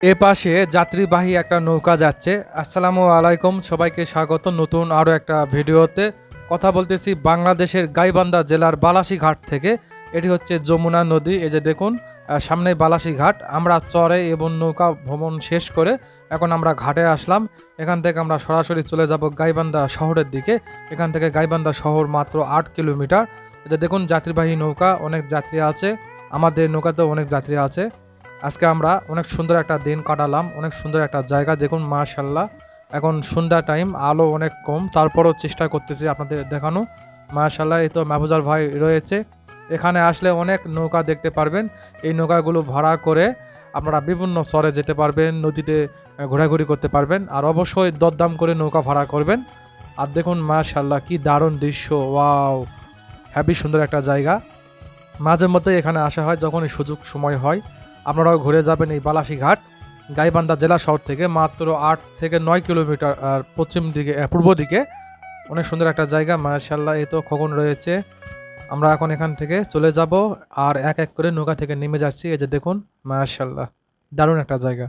এ পাশে যাত্রীবাহী একটা নৌকা যাচ্ছে। আসসালামু আলাইকুম, সবাইকে স্বাগত নতুন আরও একটা ভিডিওতে। কথা বলতেছি বাংলাদেশের গাইবান্ধা জেলার বালাসী ঘাট থেকে। এটি হচ্ছে যমুনা নদী। এই যে দেখুন, সামনে বালাসী ঘাট। আমরা চরে এবং নৌকা ভ্রমণ শেষ করে এখন আমরা ঘাটে আসলাম। এখান থেকে আমরা সরাসরি চলে যাব গাইবান্ধা শহরের দিকে। এখান থেকে গাইবান্ধা শহর মাত্র 8 কিলোমিটার। এই যে দেখুন, যাত্রীবাহী নৌকা, অনেক যাত্রী আছে। আমাদের নৌকাতেও অনেক যাত্রী আছে। আজকে আমরা অনেক সুন্দর একটা দিন কাটালাম, অনেক সুন্দর একটা জায়গা। দেখুন মাশাল্লাহ, এখন সন্ধ্যা টাইম, আলো অনেক কম, তারপরও চেষ্টা করতেছি আপনাদের দেখানো। মাশাল্লাহ, এই তো মাহফুজার ভাই রয়েছে। এখানে আসলে অনেক নৌকা দেখতে পারবেন। এই নৌকাগুলো ভাড়া করে আপনারা বিভিন্ন চরে যেতে পারবেন, নদীতে ঘোরাঘুরি করতে পারবেন। আর অবশ্যই দরদাম করে নৌকা ভাড়া করবেন। আর দেখুন মাশাল্লাহ, কি দারুণ দৃশ্য! ওয়াও, হ্যাভি সুন্দর একটা জায়গা। মাঝে মধ্যে এখানে আসা হয় যখনই সুযোগ সময় হয়। আপনারাও ঘুরে যাবেন এই বালাসী ঘাট। গাইবান্ধা জেলা শহর থেকে মাত্র 8 থেকে 9 কিলোমিটার আর পশ্চিম দিকে পূর্ব দিকে। অনেক সুন্দর একটা জায়গা মাশাআল্লাহ। এই তো খগন রয়েছে। আমরা এখন এখান থেকে চলে যাব আর এক এক করে নৌকা থেকে নেমে যাচ্ছি। এই যে দেখুন মাশাআল্লাহ, দারুণ একটা জায়গা।